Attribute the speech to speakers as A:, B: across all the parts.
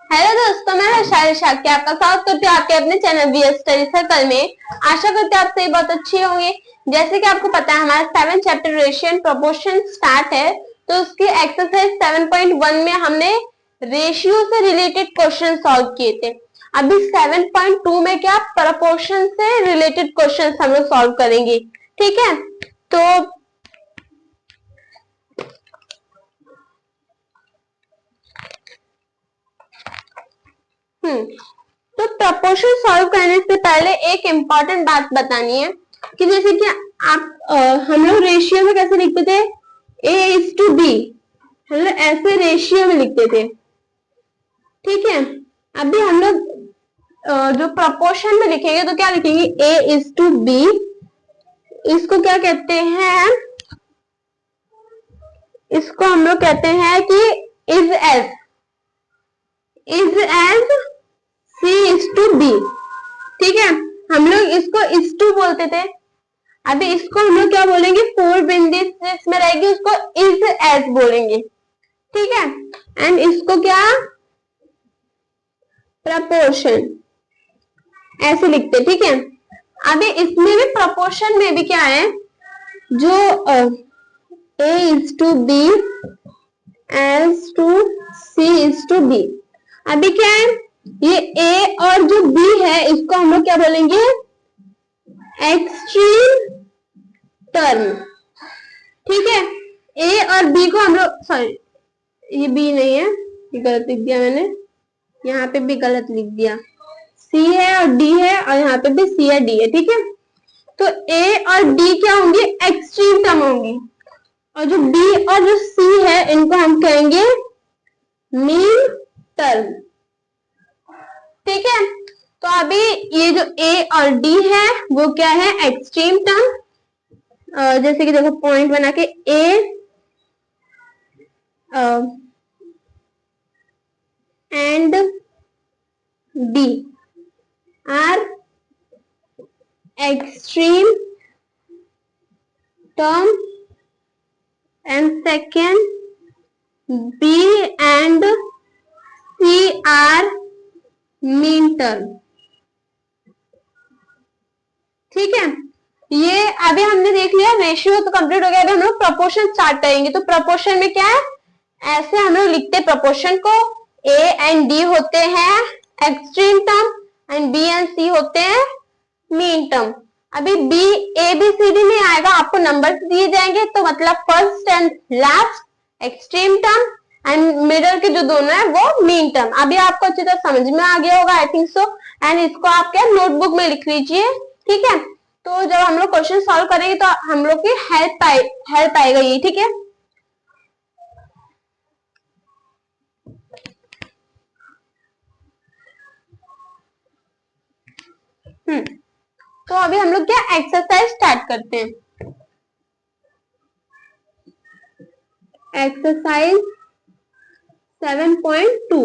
A: Hello दोस्तों, मैं वैशाली शाक्य आपका स्वागत करती हूँ आपके अपने चैनल वीएस स्टडी सर्कल में। आशा करती हूँ आप सभी बहुत अच्छे होंगे। जैसे कि आपको पता है हमारा 7 chapter ratio and proportion start है, तो उसकी एक्सरसाइज 7.1 में हमने रेशियो से रिलेटेड क्वेश्चन सॉल्व किए थे। अभी 7.2 में क्या प्रोपोर्शन से रिलेटेड क्वेश्चन हम लोग सॉल्व करेंगे, ठीक है। तो तो प्रपोर्शन सॉल्व करने से पहले एक इम्पॉर्टेंट बात बतानी है कि जैसे कि आप हम लोग रेशियो में कैसे लिखते थे, A:B, हम लोग ऐसे रेशियो में लिखते थे, ठीक है। अभी हम लोग जो प्रपोर्शन में लिखेंगे तो क्या लिखेंगे, A:B। इसको क्या कहते हैं, इसको हम लोग कहते हैं कि इज एज C:B, ठीक है। हम लोग इसको इस टू बोलते थे, अभी इसको हम लोग क्या बोलेंगे, 4 बिंदी इसमें रहेगी, उसको इज एज बोलेंगे, ठीक है। एंड इसको क्या, प्रपोर्शन ऐसे लिखते, ठीक है। अभी इसमें भी प्रपोर्शन में भी क्या है, जो A:B as to C:B। अभी क्या है, ये A और जो B है इसको हम लोग क्या बोलेंगे, एक्सट्रीम टर्म, ठीक है। A और B को हम लोग, सॉरी ये B नहीं है, ये गलत लिख दिया मैंने, यहाँ पे भी गलत लिख दिया, C है और D है और यहाँ पे भी C या D है, ठीक है। तो A और D क्या होंगी, एक्सट्रीम टर्म होंगी, और जो B और जो C है इनको हम कहेंगे मीन टर्म, ठीक है। तो अभी ये जो A और D है वो क्या है, एक्सट्रीम टर्म। जैसे कि देखो पॉइंट बना के, A and B are extreme term and second B and C are mean term, ठीक है। ये अभी हमने देख लिया, रेशियो तो कंप्लीट हो गया। अभी हम लोग प्रपोर्शन स्टार्ट करेंगे। तो प्रपोर्शन में क्या है, ऐसे हम लोग लिखते प्रपोर्शन को, A एंड D होते हैं extreme term and B and C होते हैं मीन टर्म। अभी B A B C D नहीं आएगा, आपको नंबर दिए जाएंगे, तो मतलब first and last extreme term and middle के जो दोनों है वो मीन टर्म। अभी आपको अच्छी तरह समझ में आ गया होगा, आई थिंक सो। एंड इसको आप क्या नोटबुक में लिख लीजिए, ठीक है। तो जब हम लोग क्वेश्चन सॉल्व करेंगे तो हम लोग की हेल्प आएगा ये, ठीक है। तो अभी हम लोग क्या एक्सरसाइज स्टार्ट करते हैं। एक्सरसाइज 7.2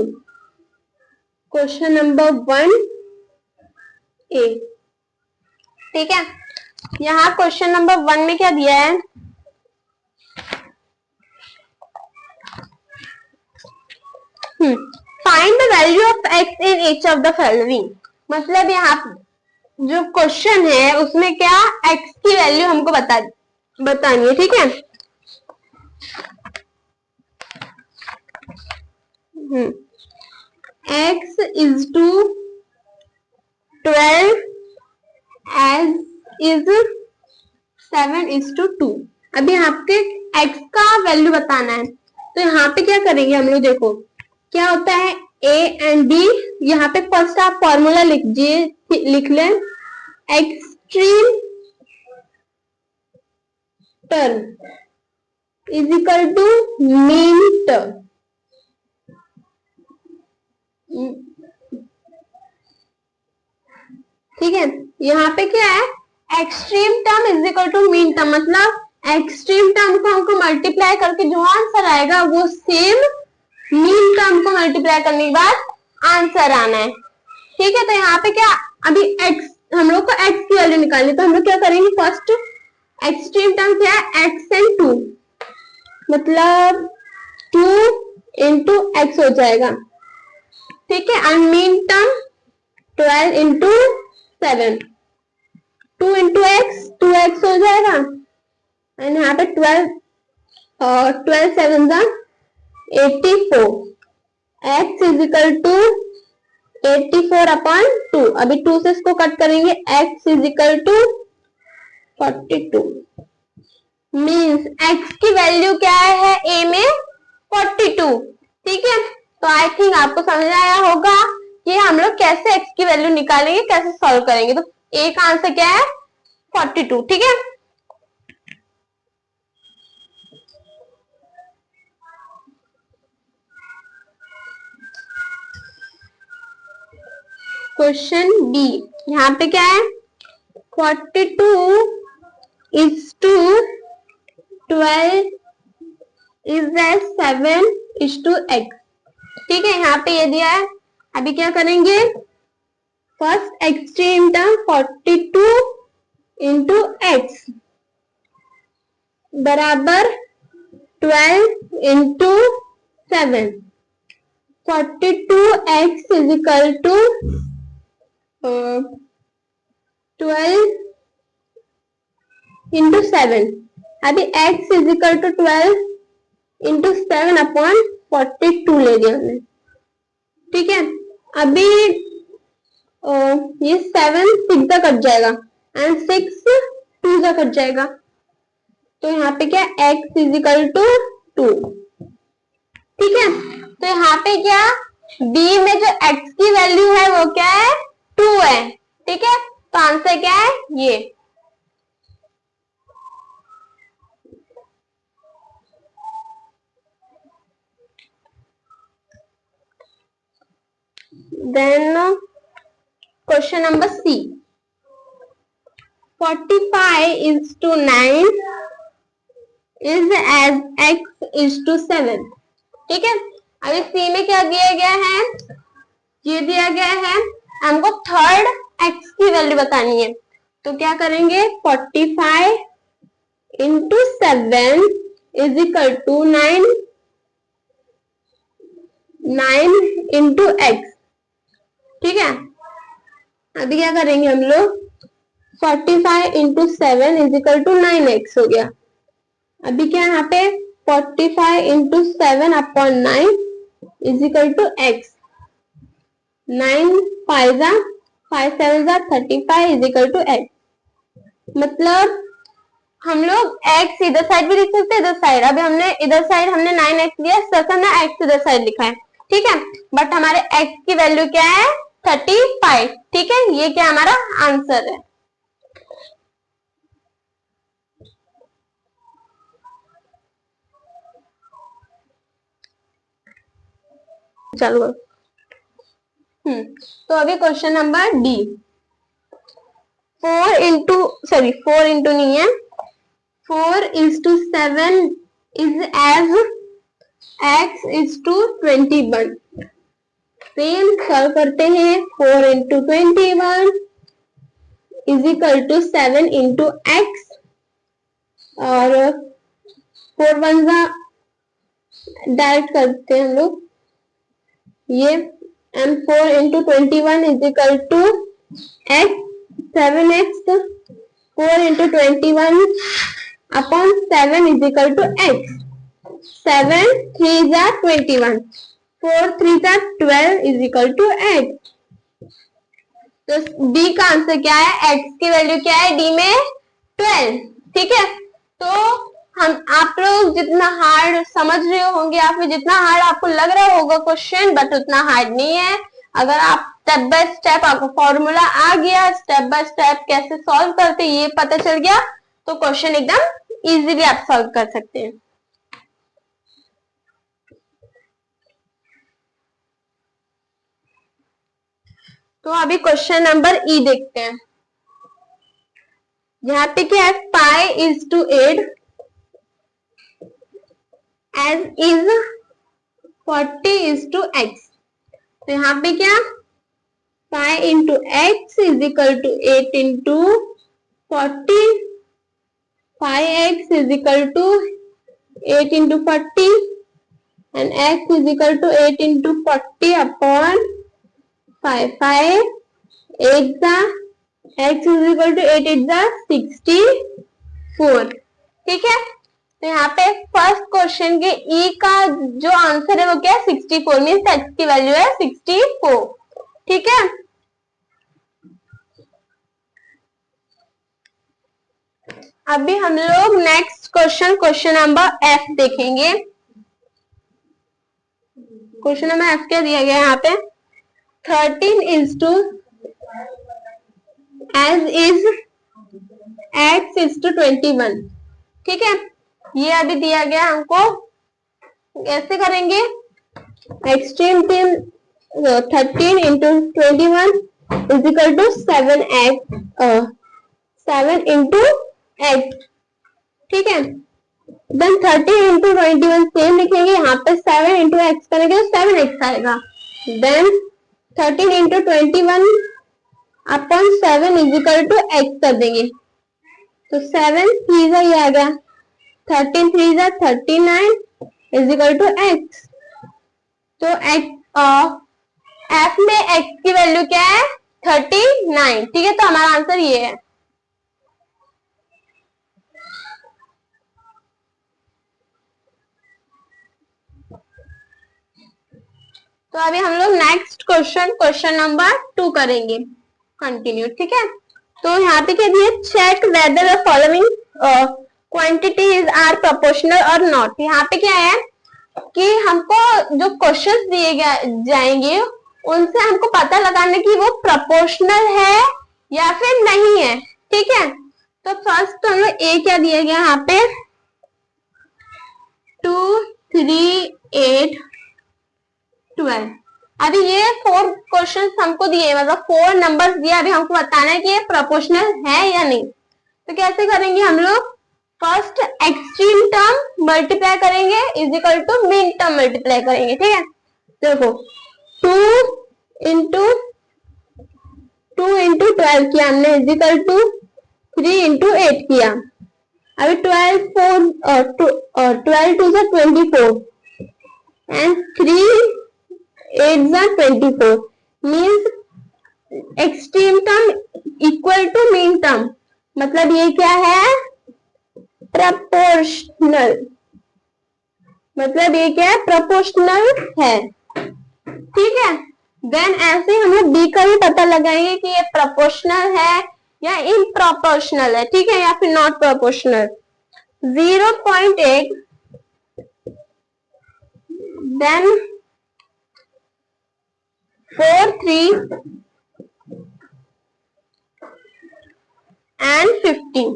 A: क्वेश्चन नंबर 1A, ठीक है। यहाँ क्वेश्चन नंबर 1 में क्या दिया है, find the value of x in each of the following. मतलब यहाँ जो क्वेश्चन है उसमें क्या x की वैल्यू हमको बतानी है, ठीक है। x is to 12 as is 7 is to 2। अभी यहाँ पे x का वैल्यू बताना है, तो यहाँ पे क्या करेंगे हम लोग, देखो क्या होता है A एंड B। यहाँ पे फर्स्ट आप फॉर्मूला लिख लें, extreme term is equal to mean term, ठीक है। यहाँ पे क्या है, extreme term is equal to mean term, मतलब एक्सट्रीम टर्म को हमको मल्टीप्लाई करके जो आंसर आएगा वो सेम मीन टर्म को मल्टीप्लाई करने के बाद आंसर आना है, ठीक है। तो यहाँ पे क्या, अभी x हम लोग को x की वैल्यू निकालनी, तो हम लोग क्या करेंगे, फर्स्ट एक्सट्रीम टर्म क्या है, x एंड 2, मतलब 2 into x हो जाएगा, ठीक है, and mean term 12 into 7, 2 into x 2x हो जाएगा, एंड यहाँ पे 12 और 12 7 जा 84, x is equal to 84 upon 2। अभी 2 से इसको कट करेंगे, x is equal to 42, means x की वैल्यू क्या है a में 42। ठीक है, तो आई थिंक आपको समझ आया होगा कि हम लोग कैसे x की वैल्यू निकालेंगे, कैसे सॉल्व करेंगे। तो a का आंसर क्या है 42। ठीक है, क्वेश्चन बी, यहाँ पे क्या है 42 is to 12 is 7 is to x। ठीक है, यहाँ पे ये दिया है। अभी क्या करेंगे, first extreme term 42 into x बराबर 12 into 7, 42x is equal to 12 into 7। अभी x is equal to 12 into 7 upon 42 ले लिया हमने। ठीक है, अभी ये 7 6 का कट जाएगा एंड 6 2 का कट जाएगा, तो यहाँ पे क्या x इज इक्वल टू 2। ठीक है, तो यहाँ पे क्या b में जो x की वैल्यू है वो क्या है 2 है। ठीक है, तो आंसर क्या है ये। Then question number C, 45 is to 9 is as x is to 7। ठीक है, अभी सी में क्या दिया गया है, ये दिया गया है हमको थर्ड x की वैल्यू बतानी है। तो क्या करेंगे, 45 into 7 is equal to 9 into x. ठीक है, अभी क्या करेंगे हम लोग, 45 into 7 is equal to 9x हो गया। अभी क्या यहाँ पे 45 into 7 upon 9 is equal to x, 9 5 7 35 is equal to x। मतलब हम लोग x इधर साइड भी लिख सकते हैं, इधर साइड। अभी हमने इधर साइड हमने 9x लिया, हमने x इधर साइड लिखा है। ठीक है, बट हमारे x की वैल्यू क्या है 35। ठीक है, ये क्या हमारा आंसर है। चलो तो अभी क्वेश्चन नंबर डी, 4 इंटू नहीं है, 4 is to 7 is as x is to 21। Same solve करते हैं, 4 into 21 is equal to 7 into x, और 4 1 डायरेक्ट करते हैं हम लोग ये, and 4 into 21 is equal to x, 7x, 4 into 21 upon 7 is equal to x, 7 3 जा 21, 4 3 जा 12 इज इक्वल टू एक्स। तो डी का आंसर क्या है, एक्स की वैल्यू क्या है डी में 12। ठीक है, तो हम आप लोग जितना हार्ड समझ रहे होंगे या फिर जितना हार्ड आपको लग रहा होगा क्वेश्चन, बट उतना हार्ड नहीं है। अगर आप स्टेप बाय स्टेप, आपको फॉर्मूला आ गया, स्टेप बाय स्टेप कैसे सॉल्व करते ये पता चल गया, तो क्वेश्चन एकदम इजीली आप सॉल्व कर सकते हैं। तो अभी क्वेश्चन नंबर ई देखते हैं। यहाँ पे क्या है, 5 is to 8 as is 40 is to x। तो यहाँ पे क्या 5 into x is equal to 8 into 40, 5x is equal to 8 into 40 and x is equal to 8 into 40 upon 5 5 8 जा x इज इक्वल टू 8 8 जा 64। ठीक है, तो यहाँ पे फर्स्ट क्वेश्चन के ई का जो आंसर है वो क्या है 64, मीन्स x की वैल्यू है 64। ठीक है, अभी हम लोग नेक्स्ट क्वेश्चन नंबर एफ देखेंगे। क्वेश्चन नंबर एफ क्या दिया गया है यहाँ पे 13 is to as is x is to 21। ठीक है, ये अभी दिया गया हमको, कैसे करेंगे extreme term 13 into 21 is equal to 7 into x। ठीक है, देन 13 इंटू 21 सेम लिखेंगे, यहाँ पे 7 इंटू एक्स करेंगे तो 7x आएगा। Then 13 into 21 upon 7 is equal to x कर देंगे, तो 7 3 ये आ गया, 13 3 39 इज इक्वल टू x। तो f में x की वैल्यू क्या है 39। ठीक है, तो हमारा आंसर ये है। तो अभी हम लोग नेक्स्ट क्वेश्चन नंबर 2 करेंगे कंटिन्यू। ठीक है, तो यहाँ पे क्या दिया check whether the following quantities are proportional और नॉट। यहाँ पे क्या है कि हमको जो क्वेश्चंस दिए जाएंगे उनसे हमको पता लगाना कि वो प्रोपोर्शनल है या फिर नहीं है। ठीक है, तो फर्स्ट तो हम लोग ए क्या दिया गया यहाँ पे 2 3 8 12। अभी ये 4 क्वेश्चंस हमको दिए, मतलब 4 नंबर्स दिए, अभी हमको बताना है कि ये प्रोपोर्शनल है या नहीं। तो कैसे करेंगे हम लोग, फर्स्ट एक्सट्रीम टर्म मल्टीप्लाई करेंगे is equal to mean term multiply करेंगे। ठीक है, देखो 2 इंटू 12 किया हमने इज इक्वल टू 3 इंटू 8 किया। अभी 12 2 से 24 एंड 3 8 जा 24 means extreme term equal to mean term, मतलब ये क्या है प्रोपोर्शनल, मतलब ये क्या है प्रोपोर्शनल है। ठीक है, देन ऐसे हम लोग बी का भी पता लगाएंगे कि ये प्रोपोर्शनल है या इम्प्रोपोर्शनल है। ठीक है, या फिर नॉट प्रोपोर्शनल। 0.8 then 4 3 and 15।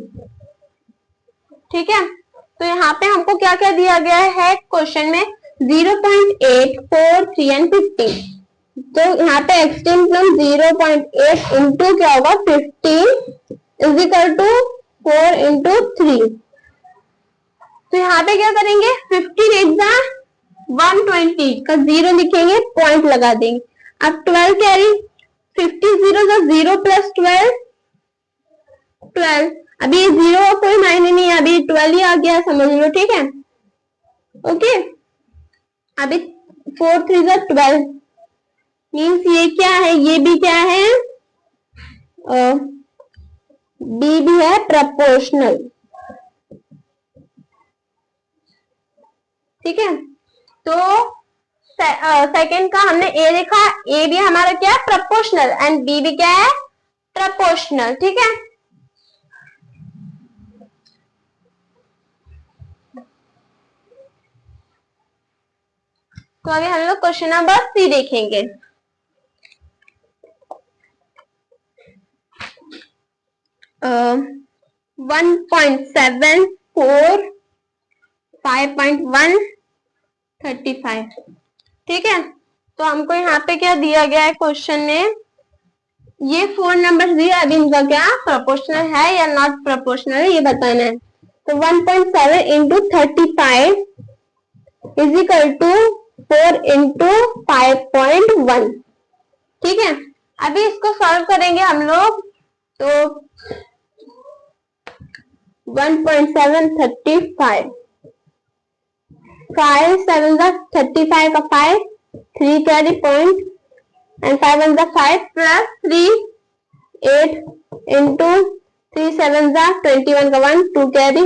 A: ठीक है, तो यहाँ पे हमको क्या क्या दिया गया है क्वेश्चन में 0.8 4 3 एंड 15। तो यहाँ पे एक्सट्रीम टर्म 0.8 इंटू क्या होगा 15 इज इक्वल टू 4 इंटू 3। तो यहाँ पे क्या करेंगे 15 8 120 का 0 लिखेंगे, पॉइंट लगा देंगे। अब 12 कैरी 50 0 0 प्लस 12। अभी 0 का कोई मायने नहीं है, अभी 12 ही आ गया समझ लो। ठीक है, ओके। अभी 4 3 12 मीन्स ये क्या है, ये भी क्या है बी भी है प्रोपोर्शनल। ठीक है, तो सेकंड का हमने ए देखा, ए भी हमारा क्या है प्रोपोर्शनल एंड बी भी क्या है प्रोपोर्शनल। ठीक है, तो अभी हम लोग क्वेश्चन नंबर सी देखेंगे। uh, 1.74 5.1 35। ठीक है, तो हमको यहाँ पे क्या दिया गया है क्वेश्चन में, ये 4 नंबर दिए, अभी इनका क्या प्रोपोर्शनल है या नॉट प्रोपोर्शनल है ये बताना है। तो 1.7 into 35 is equal to 4 into 5.1। ठीक है, अभी इसको सॉल्व करेंगे हम लोग, तो 1.7 35 5 7 35 का 5 3 carry point and 5 1 5 plus 3 8 into 3 7 21 का 1 2 कैरी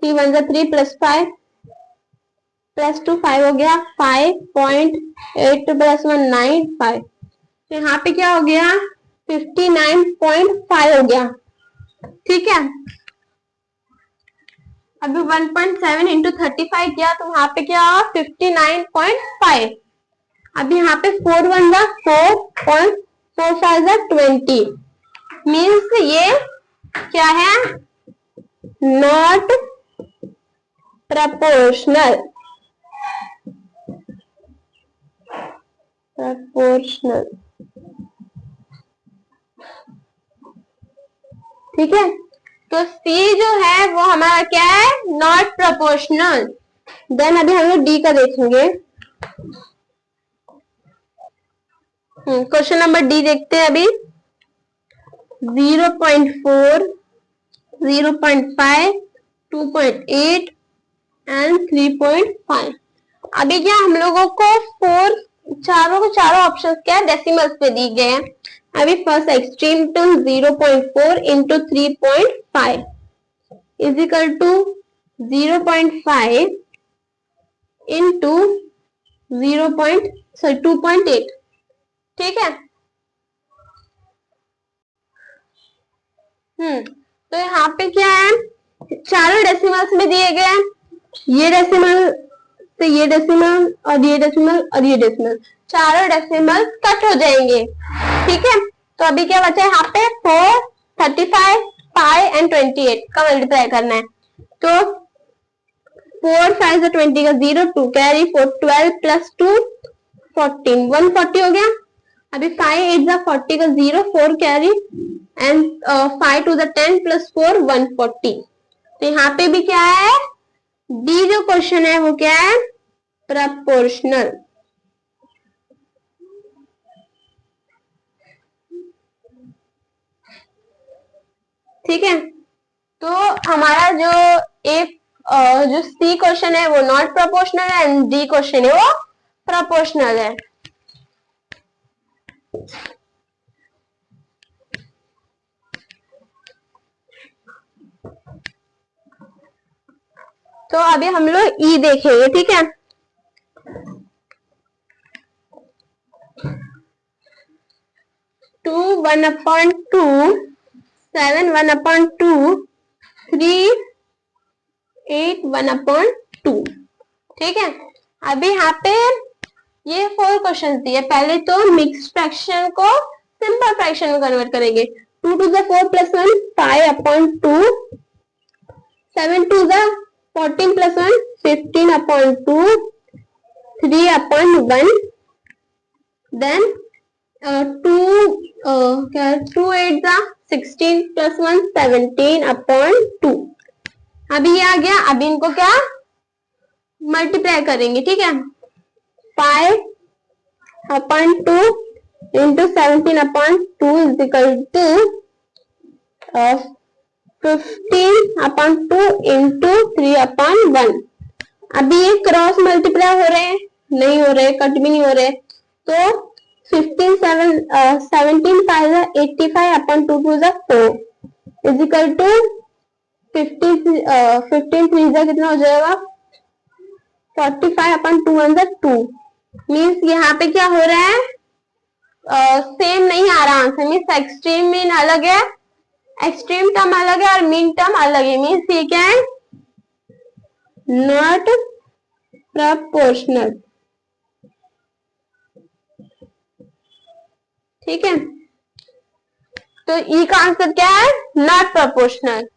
A: 3 1 3 plus 5 प्लस 2 5 हो गया 5.8 प्लस 1 9 5। तो यहाँ पे क्या हो गया 59.5 हो गया। ठीक है, अभी 1.7 इंटू 35 किया तो वहां पे क्या 59.5। अभी यहाँ पे 4 1 4.45 20 मीन्स ये क्या है नॉट प्रपोर्शनल। ठीक है, तो सी जो है वो हमारा क्या है नॉट प्रपोर्शनल। देन अभी हम लोग डी का देखेंगे। क्वेश्चन नंबर डी देखते हैं अभी 0.4 0.5 2.8 एंड 3.5। अभी क्या हम लोगों को चारों ऑप्शन क्या डेसिमल्स पे दी गए हैं। अभी first extreme to 0.4 into 3.5 is equal to 0.5 into 2.8। ठीक है, तो यहाँ पे क्या है चारों डेसिमल्स में दिए गए हैं। ये डेसिमल तो ये डेसिमल और ये डेसिमल और ये डेसिमल चारों डेसिमल कट हो जाएंगे। ठीक है, तो अभी क्या बचा है यहाँ पे 4 35 5 एंड 28 का मल्टीप्लाई करना है। तो 4 5 से 20 का 0 2 कैरी 4 12 प्लस 2 14 140 हो गया। अभी 5 8 40 का 0 4 कैरी एंड 5 2 10 प्लस 4 140। तो यहाँ पे भी क्या है डी जो क्वेश्चन है वो क्या है प्रपोर्शनल। ठीक है, तो हमारा जो जो सी क्वेश्चन है वो नॉट प्रपोर्शनल है एंड डी क्वेश्चन है वो प्रपोर्शनल है। तो अभी हम लोग ई देखेंगे। ठीक है, टू 1/2 7 1/2 3 8 1/2। ठीक है, अभी यहाँ पे ये 4 क्वेश्चन दिए। पहले तो मिक्स फ्रैक्शन को सिंपल फ्रैक्शन में कन्वर्ट करेंगे। 2 to the 4 plus 1 5/2 7 to the 14 plus 1 15/2 3/1 then 2 8 16 plus 1 17/2। अभी ये आ गया। अभी इनको क्या मल्टीप्लाई करेंगे। ठीक है, 5/2 into 17/2 is equal to 15/2 into 3/1। अभी ये क्रॉस मल्टीप्लाई हो रहे हैं नहीं हो रहे, कट भी नहीं हो रहे। तो 17 5 85/2 2 4 इज इक्वल टू 15 3 कितना हो जाएगा 45/2 1 2। मीन्स यहाँ पे क्या हो रहा है सेम नहीं आ रहा आंसर। मीन्स एक्सट्रीम मीन अलग है, एक्सट्रीम टर्म अलग है और मीन टर्म अलग है। मीन्स ये क्या है नॉट प्रपोर्शनल। ठीक है, तो ई का आंसर क्या है नॉट प्रपोर्शनल।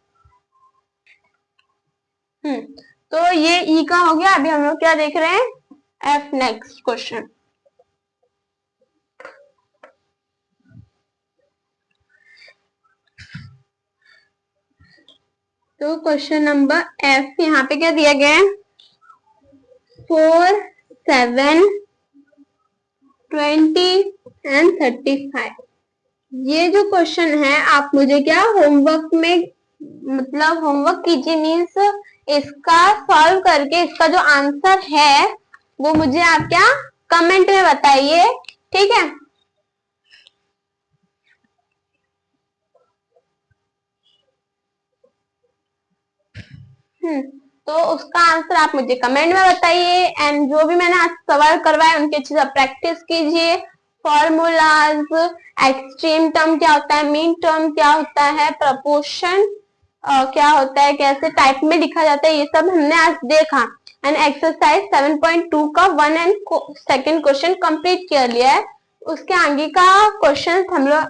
A: तो ये ई का हो गया। अभी हम लोग क्या देख रहे हैं एफ नेक्स्ट क्वेश्चन। तो क्वेश्चन नंबर एफ यहाँ पे क्या दिया गया है 4 7 20 एंड 35। ये जो क्वेश्चन है आप मुझे क्या होमवर्क में मतलब होमवर्क कीजिए। मीन्स इसका सॉल्व करके इसका जो आंसर है वो मुझे आप क्या कमेंट में बताइए। ठीक है, तो उसका आंसर आप मुझे कमेंट में बताइए। एंड जो भी मैंने आज सवाल करवाए उनकी अच्छी से प्रैक्टिस कीजिए। फॉर्मूलाज, एक्सट्रीम टर्म क्या होता है, मीन टर्म क्या होता है, प्रपोर्शन क्या होता है, कैसे टाइप में लिखा जाता है, ये सब हमने आज देखा। एंड एक्सरसाइज 7.2 का 1 एंड सेकंड क्वेश्चन कंप्लीट कर लिया है। उसके आगे का क्वेश्चन हम लोग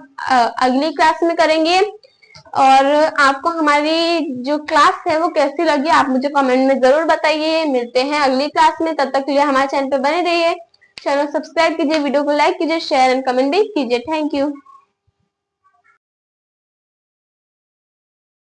A: अगली क्लास में करेंगे। और आपको हमारी जो क्लास है वो कैसी लगी आप मुझे कमेंट में जरूर बताइए। मिलते हैं अगली क्लास में, तब तक के लिए हमारे चैनल पे बने रहिए। चैनल सब्सक्राइब कीजिए, वीडियो को लाइक कीजिए, शेयर एंड कमेंट भी कीजिए। Thank you.